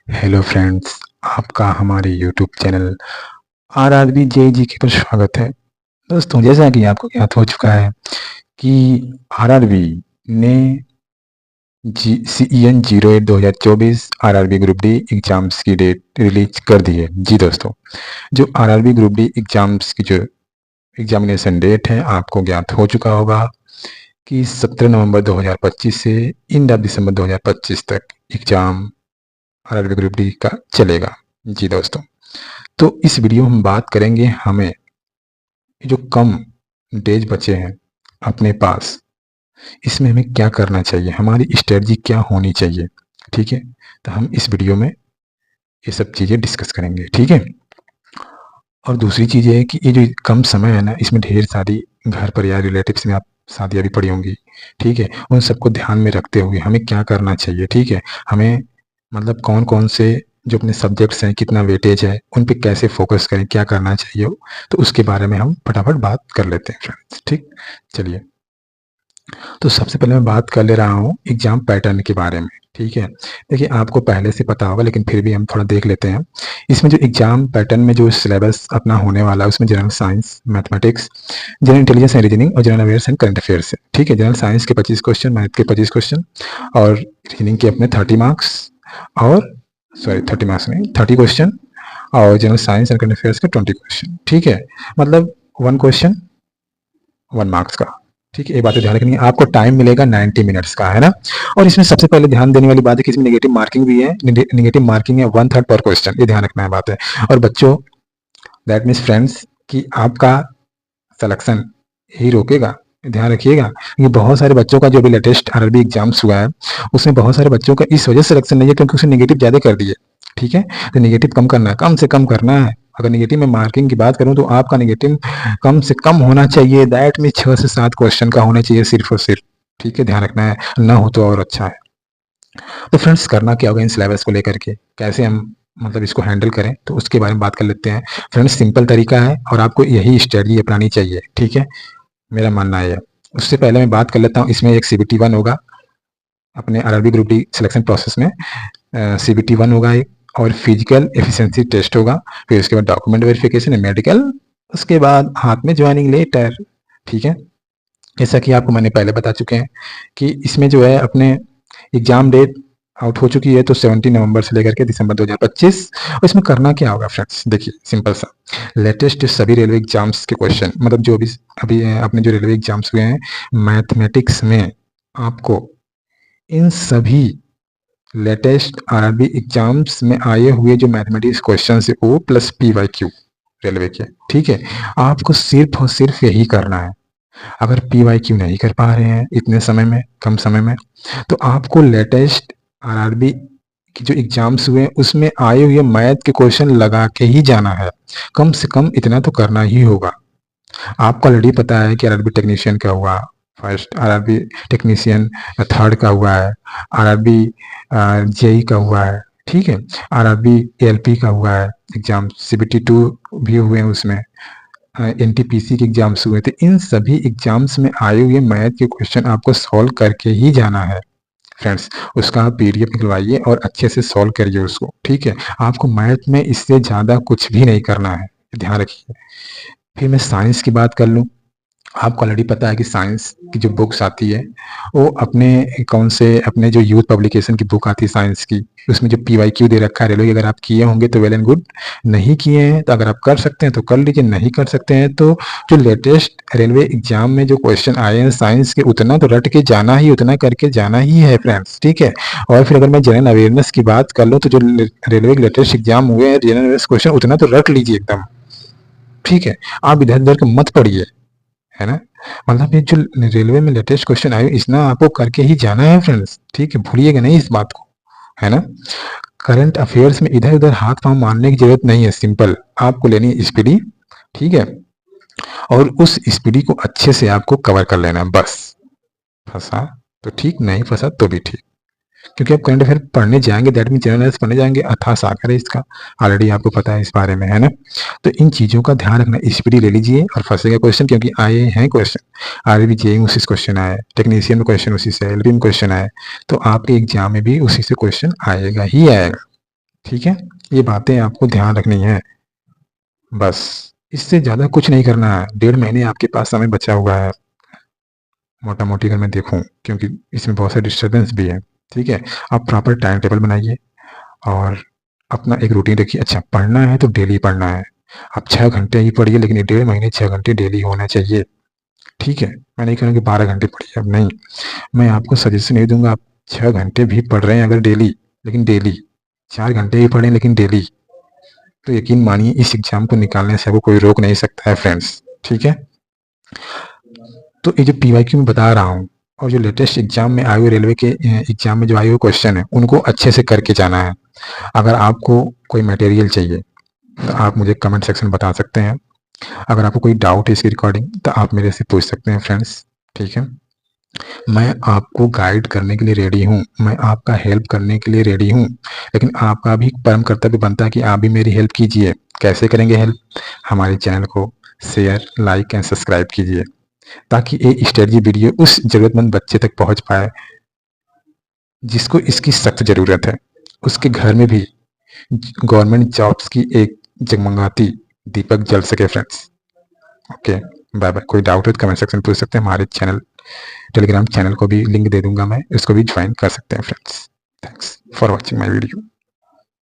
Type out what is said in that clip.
Hello friends, आपका हमारे YouTube channel RRB JEE पर स्वागत है। दोस्तों, जैसा कि आपको ज्ञात हो चुका है कि आरआरबी ने CEN 08 2024 RRB group D exams की डेट रिलीज कर दी है। जी दोस्तों, जो आरआरबी ग्रुप डी एग्जाम्स की जो एग्जामिनेशन डेट है आपको ज्ञात हो चुका होगा कि 17 नवंबर 2025 से इंड ऑफ दिसंबर 2025 तक एग्जाम आरआरबी ग्रुप डी का चलेगा। जी दोस्तों, तो इस वीडियो में हम बात करेंगे हमें जो कम डेज बचे हैं अपने पास, इसमें हमें क्या करना चाहिए, हमारी स्ट्रेटजी क्या होनी चाहिए। ठीक है, तो हम इस वीडियो में ये सब चीज़ें डिस्कस करेंगे। ठीक है, और दूसरी चीज़ ये है कि ये जो कम समय है ना, इसमें ढेर सारी घर परिवार रिलेटिव्स में आप शादियाँ भी पड़ी होंगी। ठीक है, उन सबको ध्यान में रखते हुए हमें क्या करना चाहिए। ठीक है, हमें मतलब कौन कौन से जो अपने सब्जेक्ट्स हैं, कितना वेटेज है, उन पे कैसे फोकस करें, क्या करना चाहिए, तो उसके बारे में हम फटाफट बात कर लेते हैं फ्रेंड्स। ठीक, चलिए, तो सबसे पहले मैं बात कर ले रहा हूँ एग्जाम पैटर्न के बारे में। ठीक है, देखिए आपको पहले से पता होगा लेकिन फिर भी हम थोड़ा देख लेते हैं। इसमें जो एग्जाम पैटर्न में जो सिलेबस अपना होने वाला है उसमें general science, mathematics, general intelligence and reasoning और जनरल अवेयर्स एंड करंट अफेयर्स है। ठीक है, जनरल साइंस के 25 क्वेश्चन, मैथ के 25 क्वेश्चन और रीजनिंग के अपने 30 मार्क्स, और सॉरी 30 मार्क्स नहीं 30 क्वेश्चन, और general science and current affairs के 20 क्वेश्चन। ठीक है, मतलब 1 क्वेश्चन 1 मार्क्स का। ठीक है, ये बातें ध्यान रखनी है। आपको टाइम मिलेगा 90 मिनट्स का, है ना। और इसमें सबसे पहले ध्यान देने वाली बात है कि इसमें नेगेटिव मार्किंग भी है। नेगेटिव मार्किंग है 1/3 पर क्वेश्चन, ये ध्यान रखना है बात है। और बच्चों, दैट मीन्स फ्रेंड्स कि आपका सिलेक्शन ही रोकेगा, ध्यान रखिएगा। ये बहुत सारे बच्चों का जो भी लेटेस्ट आरआरबी एग्जाम्स हुआ है उसमें बहुत सारे बच्चों का इस वजह से सिलेक्शन नहीं है क्योंकि उसने नेगेटिव ज़्यादा कर दिए। ठीक है, तो नेगेटिव कम करना है, कम से कम करना है। अगर नेगेटिव में मार्किंग की बात करूं तो आपका नेगेटिव कम से कम होना चाहिए, दैट में 6 से 7 क्वेश्चन का होना चाहिए सिर्फ और सिर्फ। ठीक है, ध्यान रखना है, ना हो तो और अच्छा है। तो फ्रेंड्स, करना क्या होगा इन सिलेबस को लेकर के, कैसे हम मतलब इसको हैंडल करें, तो उसके बारे में बात कर लेते हैं। फ्रेंड्स, सिंपल तरीका है और आपको यही स्ट्रेटजी अपनानी चाहिए। ठीक है, मेरा मानना है। उससे पहले मैं बात कर लेता हूँ, इसमें एक CBT 1 होगा अपने RRB group D selection process में। CBT 1 होगा एक, और फिजिकल एफिशिएंसी टेस्ट होगा, फिर उसके बाद डॉक्यूमेंट वेरिफिकेशन है, मेडिकल, उसके बाद हाथ में ज्वाइनिंग लेटर। ठीक है, जैसा कि आपको मैंने पहले बता चुके हैं कि इसमें जो है अपने एग्जाम डेट आउट हो चुकी है, तो 17 नवंबर से लेकर के दिसंबर 2025। और इसमें करना क्या होगा फ्रेंड्स, देखिए सिंपल सा, लेटेस्ट जो सभी रेलवे एग्जाम्स के क्वेश्चन, मतलब जो भी अभी अपने जो रेलवे एग्जाम्स हुए हैं मैथमेटिक्स में, आपको इन सभी लेटेस्ट आरआरबी एग्जाम्स में आए हुए जो मैथमेटिक्स क्वेश्चन है वो प्लस PYQ रेलवे के। ठीक है, आपको सिर्फ और सिर्फ यही करना है। अगर PYQ नहीं कर पा रहे हैं इतने समय में, कम समय में, तो आपको लेटेस्ट आरआरबी की जो एग्जाम्स हुए उसमें आए हुए मैथ के क्वेश्चन लगा के ही जाना है। कम से कम इतना तो करना ही होगा। आपको ऑलरेडी पता है कि आरआरबी टेक्नीशियन का हुआ फर्स्ट, आरआरबी टेक्नीशियन थर्ड का हुआ है, आरआरबी जेई का हुआ है। ठीक है, आरआरबी एलपी का हुआ है एग्जाम, CBT 2 भी हुए हैं उसमें, NTPC के एग्जाम्स हुए थे। इन सभी एग्जाम्स में आए हुए मैथ के क्वेश्चन आपको सॉल्व करके ही जाना है फ्रेंड्स। उसका आप PDF निकलवाइए और अच्छे से सॉल्व करिए उसको। ठीक है, आपको मैथ में इससे ज़्यादा कुछ भी नहीं करना है, ध्यान रखिए। फिर मैं साइंस की बात कर लूँ, आपको ऑलरेडी पता है कि साइंस की जो बुक्स आती है वो अपने कौन से, अपने जो यूथ पब्लिकेशन की बुक आती है साइंस की, उसमें जो PYQ दे रखा है रेलवे, अगर आप किए होंगे तो वेल एंड गुड, नहीं किए हैं तो अगर आप कर सकते हैं तो कर लीजिए, नहीं कर सकते हैं तो जो लेटेस्ट रेलवे एग्जाम में जो क्वेश्चन आए हैं साइंस के उतना तो रट के जाना ही, उतना करके जाना ही है फ्रेंड्स। ठीक है, और फिर अगर मैं जनरल अवेयरनेस की बात कर लूँ तो जो रेलवे के लेटेस्ट एग्जाम हुए हैं जनरल अवेयरनेस क्वेश्चन उतना तो रट लीजिए एकदम। ठीक है, आप इधर उधर के मत पढ़िए, है ना। मतलब ये जो रेलवे में लेटेस्ट क्वेश्चन आए इसना आपको करके ही जाना है फ्रेंड्स। ठीक है, भूलिएगा नहीं इस बात को, है ना। करंट अफेयर्स में इधर उधर हाथ पांव मारने की जरूरत नहीं है, सिंपल आपको लेनी है स्पीडी। ठीक है, और उस स्पीडी को अच्छे से आपको कवर कर लेना है बस। फंसा तो ठीक, नहीं फंसा तो भी ठीक, क्योंकि आप करंट अफेयर पढ़ने जाएंगे, दैट मीन जनरल नॉलेज पढ़ने जाएंगे, अथाह सागर है इसका, ऑलरेडी आपको पता है इस बारे में, है ना। तो इन चीज़ों का ध्यान रखना, स्पीडी ले लीजिए और फंसेगा क्वेश्चन, क्योंकि आए हैं क्वेश्चन आरआरबी जेईई उसी से क्वेश्चन आए, टेक्नीशियन में क्वेश्चन उसी से, एलपी में क्वेश्चन आए, तो आपके एग्जाम में भी उसी से क्वेश्चन आएगा ही आएगा। ठीक है, ये बातें आपको ध्यान रखनी है बस। इससे ज़्यादा कुछ नहीं करना है। 1.5 महीने आपके पास समय बचा हुआ है, मोटा-मोटी अगर मैं देखूँ, क्योंकि इसमें बहुत सारे डिस्टर्बेंस भी है। ठीक है, आप प्रॉपर टाइम टेबल बनाइए और अपना एक रूटीन रखिए। अच्छा, पढ़ना है तो डेली पढ़ना है। आप 6 घंटे ही पढ़िए, लेकिन ये 1.5 महीने 6 घंटे डेली होना चाहिए। ठीक है, मैं नहीं कह रहा हूँ कि 12 घंटे पढ़िए, अब नहीं। मैं आपको सजेशन ये दूँगा, आप 6 घंटे भी पढ़ रहे हैं अगर डेली, लेकिन डेली 4 घंटे ही पढ़ें लेकिन डेली, तो यकीन मानिए इस एग्ज़ाम को निकालने से आपको कोई रोक नहीं सकता है फ्रेंड्स। ठीक है? तो ये जो पीवाईक्यू मैं बता रहा हूँ और जो लेटेस्ट एग्ज़ाम में आए हुए रेलवे के एग्ज़ाम में जो आए हुए क्वेश्चन हैं, उनको अच्छे से करके जाना है। अगर आपको कोई मटेरियल चाहिए, तो आप मुझे कमेंट सेक्शन में बता सकते हैं। अगर आपको कोई डाउट है इसकी रिकॉर्डिंग, तो आप मेरे से पूछ सकते हैं फ्रेंड्स। ठीक है? मैं आपको गाइड करने के लिए रेडी हूँ, मैं आपका हेल्प करने के लिए रेडी हूँ, लेकिन आपका भी परम कर्तव्य बनता है कि आप भी मेरी हेल्प कीजिए। कैसे करेंगे हेल्प? हमारे चैनल को शेयर, लाइक एंड सब्सक्राइब कीजिए, ताकि ये स्टडी वीडियो उस ज़रूरतमंद बच्चे तक पहुँच पाए, जिसको इसकी सख्त ज़रूरत है। उसके घर में भी गवर्नमेंट जॉब्स की एक जगमगाती दीपक जल सके फ्रेंड्स। Okay, bye bye. कोई डाउट है तो कमेंट सेक्शन में पूछ सकते हैं। हमारे चैनल, टेलीग्राम चैनल को भी लिंक दे दूंगा मैं, इसको भी ज्वाइन कर सकते हैं friends. Thanks for watching my video.